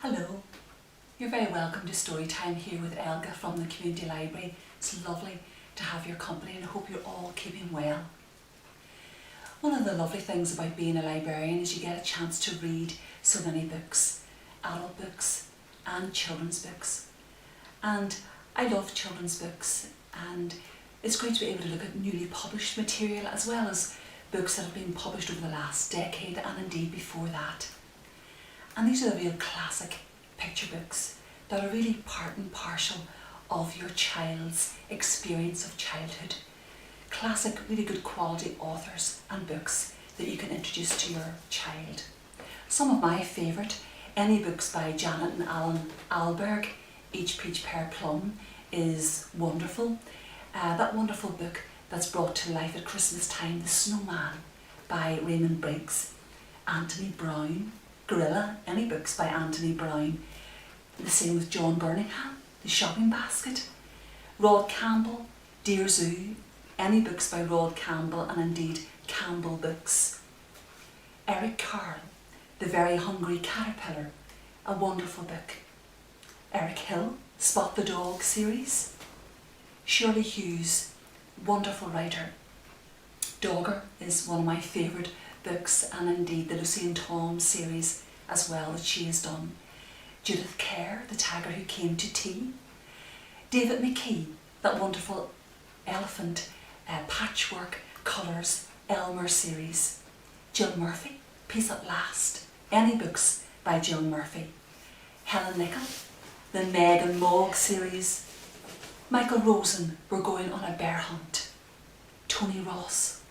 Hello, you're very welcome to Storytime here with Elga from the Community Library. It's lovely to have your company and I hope you're all keeping well. One of the lovely things about being a librarian is you get a chance to read so many books, adult books and children's books. And I love children's books, and it's great to be able to look at newly published material as well as books that have been published over the last decade and indeed before that. And these are the real classic picture books that are really part and parcel of your child's experience of childhood. Classic, really good quality authors and books that you can introduce to your child. Some of my favourite, any books by Janet and Alan Alberg, Each Peach Pear Plum is wonderful. That wonderful book that's brought to life at Christmas time, The Snowman by Raymond Briggs, Anthony Browne, Gorilla, any books by Anthony Browne. The same with John Birmingham, The Shopping Basket. Rod Campbell, Dear Zoo, any books by Rod Campbell and indeed Campbell Books. Eric Carle, The Very Hungry Caterpillar, a wonderful book. Eric Hill, Spot the Dog series. Shirley Hughes, wonderful writer. Dogger is one of my favourite books, and indeed the Lucy and Tom series as well that she has done. Judith Kerr, The Tiger Who Came to Tea. David McKee, that wonderful elephant patchwork colours Elmer series. Jill Murphy, Peace at Last, any books by Jill Murphy. Helen Nichol, the Meg and Mog series. Michael Rosen, We're Going on a Bear Hunt. Tony Ross,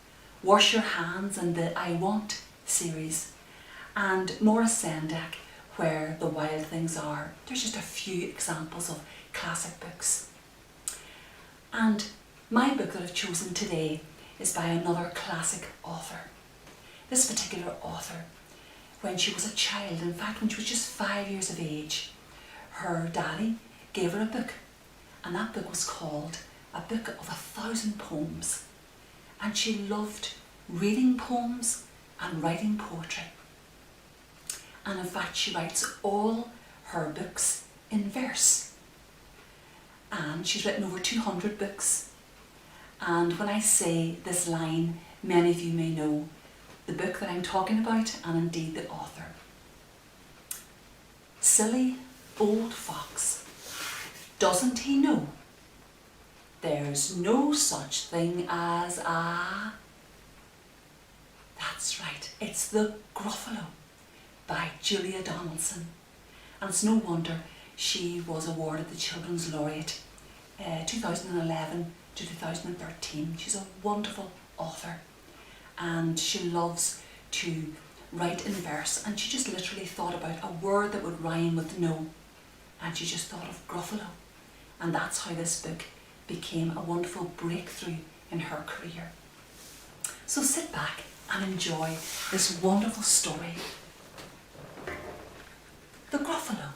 Wash Your Hands and the I Want series. And Morris Sendak, Where the Wild Things Are. There's just a few examples of classic books. And my book that I've chosen today is by another classic author. This particular author, when she was a child, in fact when she was just 5 years of age, her daddy gave her a book, and that book was called A Book of 1,000 Poems. And she loved reading poems and writing poetry. And in fact she writes all her books in verse. And she's written over 200 books. And when I say this line, many of you may know the book that I'm talking about and indeed the author. Silly old fox, doesn't he know there's no such thing as a... That's right, it's the Gruffalo by Julia Donaldson. And it's no wonder she was awarded the Children's Laureate 2011 to 2013. She's a wonderful author and she loves to write in verse, and she just literally thought about a word that would rhyme with no, and she just thought of Gruffalo, and that's how this book became a wonderful breakthrough in her career. So sit back and enjoy this wonderful story. The Gruffalo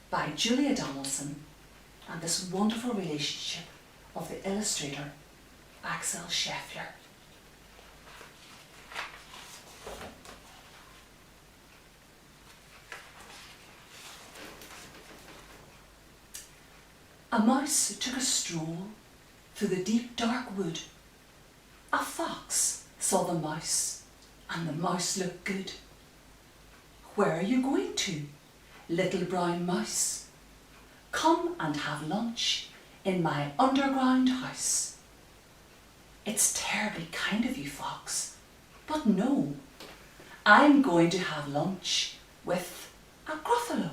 by Julia Donaldson, and this wonderful relationship of the illustrator Axel Scheffler. A mouse took a stroll through the deep dark wood. A fox saw the mouse, and the mouse looked good. Where are you going to, little brown mouse? Come and have lunch in my underground house. It's terribly kind of you, fox, but no, I'm going to have lunch with a Gruffalo.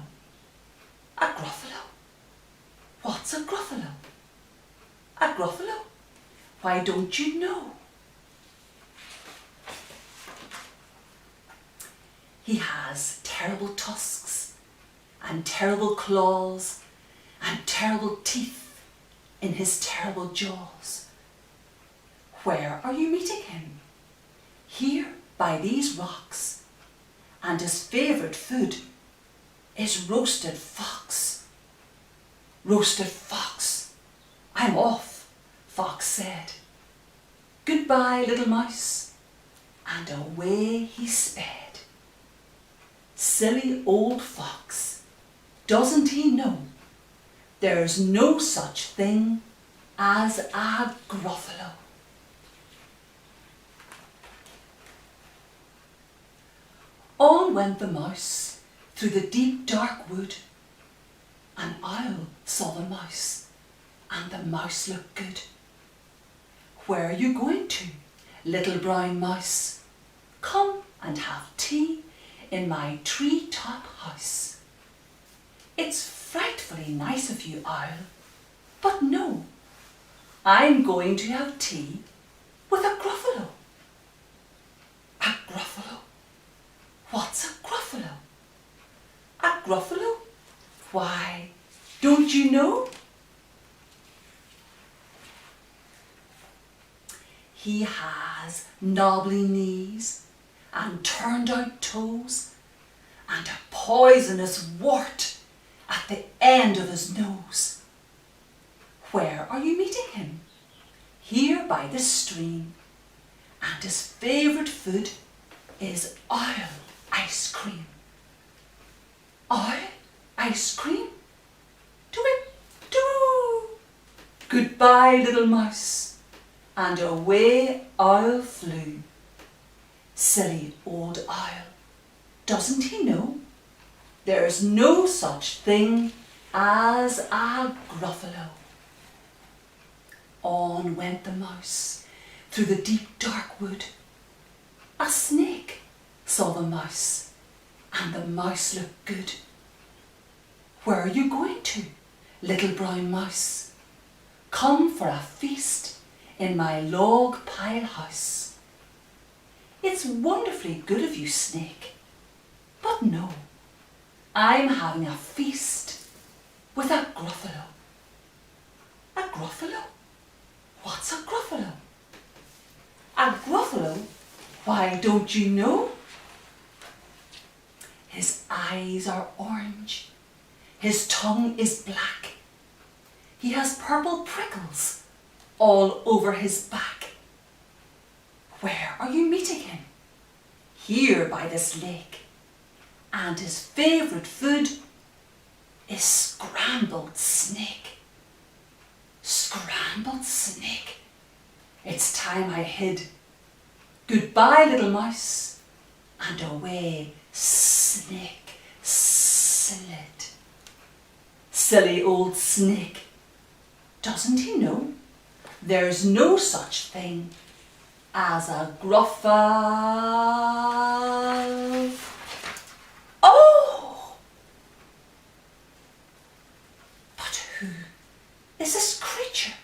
A Gruffalo? What's a Gruffalo? A Gruffalo? Why don't you know? He has terrible tusks and terrible claws and terrible teeth in his terrible jaws. Where are you meeting him? Here by these rocks, and his favourite food is roasted fox. Roasted fox, I'm off, Fox said. Goodbye, little mouse, and away he sped. Silly old fox, doesn't he know there's no such thing as a Gruffalo? On went the mouse through the deep dark wood. An owl saw the mouse, and the mouse looked good. Where are you going to, little brown mouse? Come and have tea in my tree-top house. It's frightfully nice of you, owl, but no, I'm going to have tea with a Gruffalo. A Gruffalo? What's a Gruffalo? A Gruffalo? Why, don't you know? He has knobbly knees and turned out toes and a poisonous wart at the end of his nose. Where are you meeting him? Here by the stream, and his favourite food is oil ice cream. Oil ice cream? Do-it-do! Goodbye, little mouse, and away owl flew. Silly old owl, doesn't he know there's no such thing as a Gruffalo? On went the mouse through the deep dark wood. A snake saw the mouse, and the mouse looked good. Where are you going to, little brown mouse? Come for a feast in my log pile house. It's wonderfully good of you, snake, but no, I'm having a feast with a Gruffalo. A Gruffalo? What's a Gruffalo? A Gruffalo? Why, don't you know? His eyes are orange. His tongue is black. He has purple prickles all over his back. Where are you meeting him? Here by this lake. And his favourite food is scrambled snake. Scrambled snake. It's time I hid. Goodbye, little mouse, and away snake slid. Silly old snake, doesn't he know there's no such thing as a Gruffalo? Oh! But who is this creature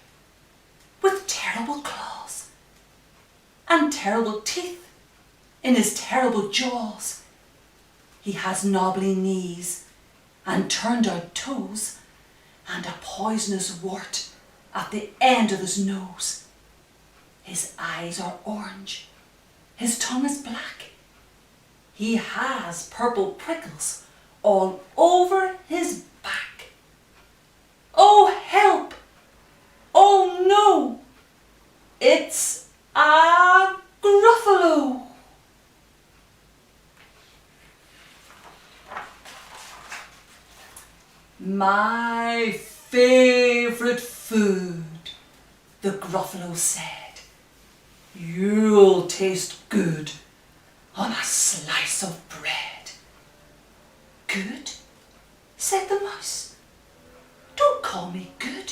with terrible claws and terrible teeth in his terrible jaws? He has knobbly knees and turned out toes and a poisonous wart at the end of his nose. His eyes are orange, his tongue is black. He has purple prickles all over his back. Oh, help! Oh no! It's a Gruffalo! My favourite food, the Gruffalo said. You'll taste good on a slice of bread. Good? Said the mouse. Don't call me good.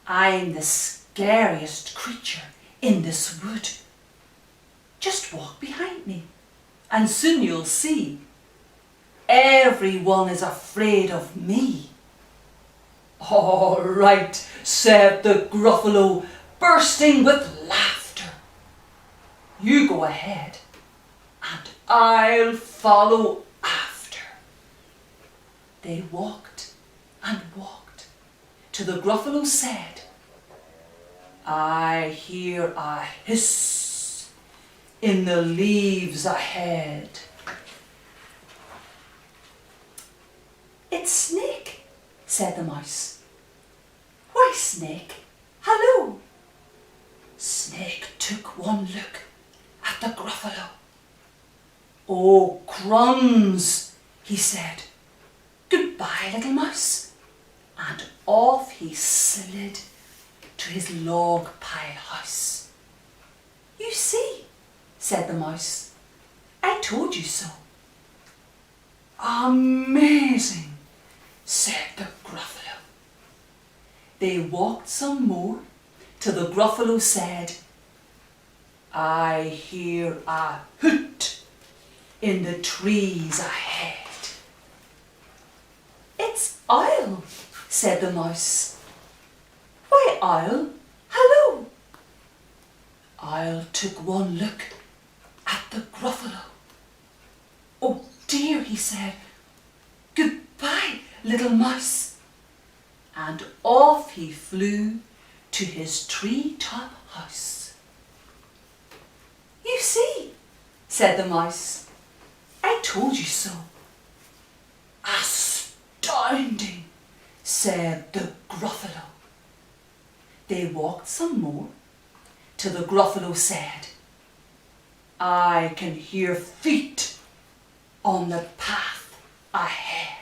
I'm the scariest creature in this wood. Just walk behind me and soon you'll see. Everyone is afraid of me. All right, said the Gruffalo, bursting with laughter. You go ahead and I'll follow after. They walked and walked till the Gruffalo said, I hear a hiss in the leaves ahead. It's Snake, said the mouse. Why, Snake, hello. Snake took one look at the Gruffalo. Oh, crumbs, he said. Goodbye, little mouse. And off he slid to his log pile house. You see, said the mouse, I told you so. Amazing, said the Gruffalo. They walked some more till the Gruffalo said, I hear a hoot in the trees ahead. It's Owl, said the mouse. Why, Owl, hello. Owl took one look at the Gruffalo. Oh dear, he said, goodbye, little mouse. And off he flew to his tree-top house. You see, said the mouse, I told you so. Astounding, said the Gruffalo. They walked some more till the Gruffalo said, I can hear feet on the path ahead.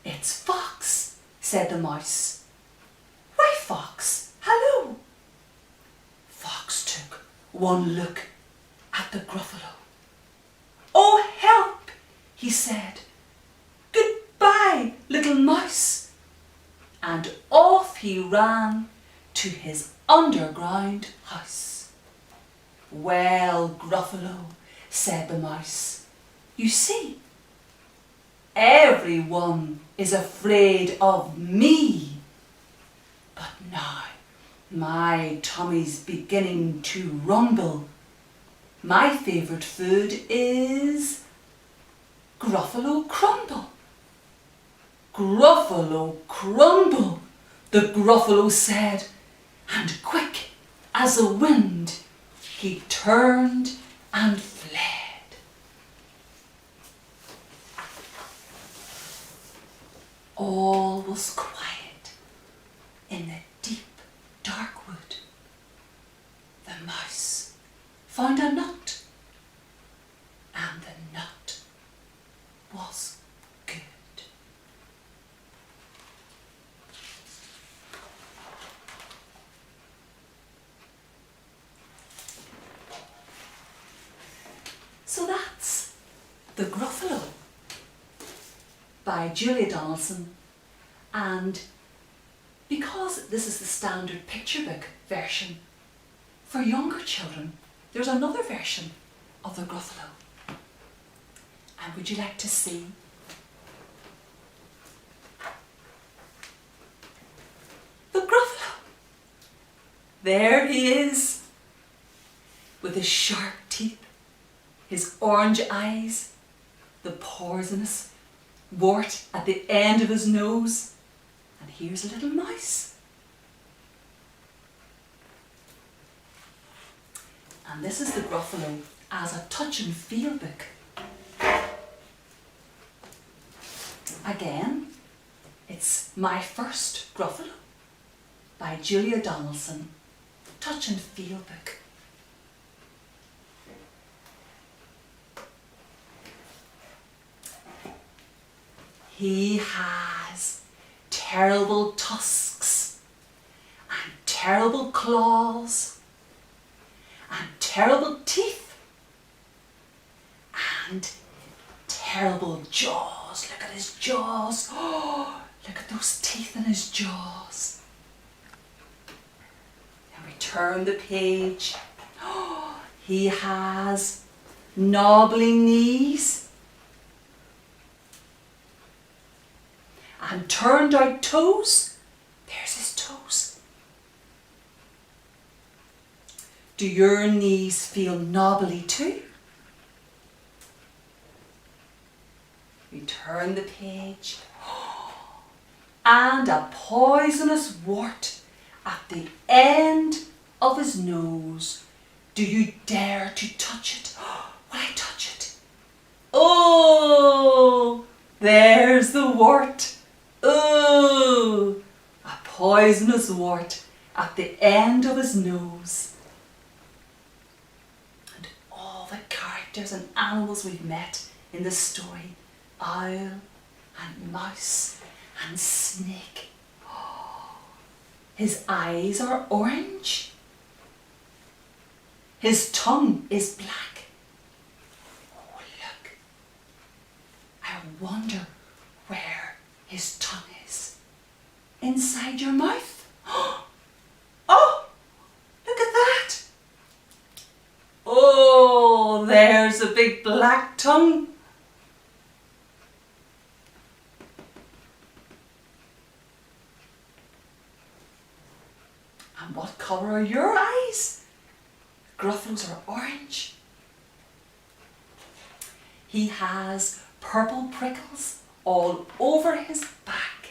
It's Fox, said the mouse. Why, Fox, hello. Fox took one look at the Gruffalo. Oh, help, he said. Goodbye, little mouse. And off he ran to his underground house. Well, Gruffalo, said the mouse, you see, everyone is afraid of me. But now my tummy's beginning to rumble. My favourite food is Gruffalo crumble. Gruffalo crumble, the Gruffalo said, and quick as a wind he turned and fled. All was quiet in the deep, dark wood. The mouse found a nut, and the nut was good. So that's The Gruffalo by Julia Donaldson, and because this is the standard picture book version for younger children, there's another version of the Gruffalo. And would you like to see? The Gruffalo. There he is, with his sharp teeth, his orange eyes, the poisonous wart at the end of his nose, and here's a little mouse. And this is the Gruffalo as a touch and feel book. Again, it's My First Gruffalo by Julia Donaldson, touch and feel book. He has terrible tusks and terrible claws and terrible teeth and terrible jaws. Look at his jaws. Oh, look at those teeth in his jaws. And we turn the page. Oh, he has knobbling knees and turned out toes. There's his toes. Do your knees feel knobbly too? We turn the page. And a poisonous wart at the end of his nose. Do you dare to touch it? Will I touch it? Oh, there's the wart. Oh, a poisonous wart at the end of his nose. characters and animals we've met in the story. Owl and mouse and snake. His eyes are orange. His tongue is black. Oh, look. I wonder where his tongue is. Inside your mouth. Oh, look at that. Oh, there's a big black tongue. And what colour are your eyes? Gruffalo's are orange. He has purple prickles all over his back.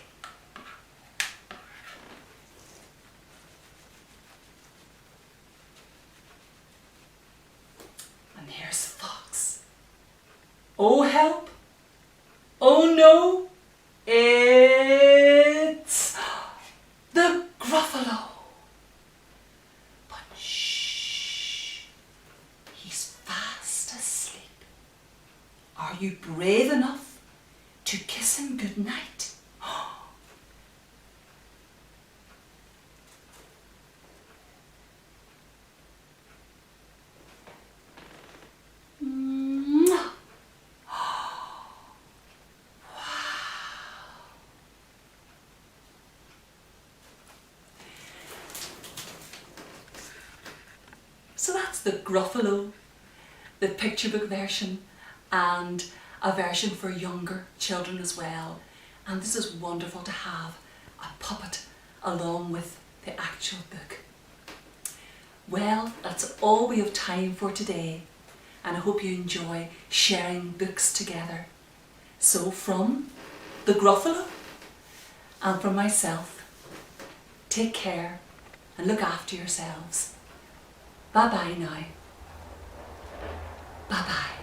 And here's Fox. Oh help! Oh no! It's the Gruffalo. Are you brave enough to kiss him goodnight? Wow. So that's the Gruffalo, the picture book version, and a version for younger children as well. And this is wonderful to have a puppet along with the actual book. Well, that's all we have time for today, and I hope you enjoy sharing books together. So from the Gruffalo and from myself, take care and look after yourselves. Bye bye now. Bye bye.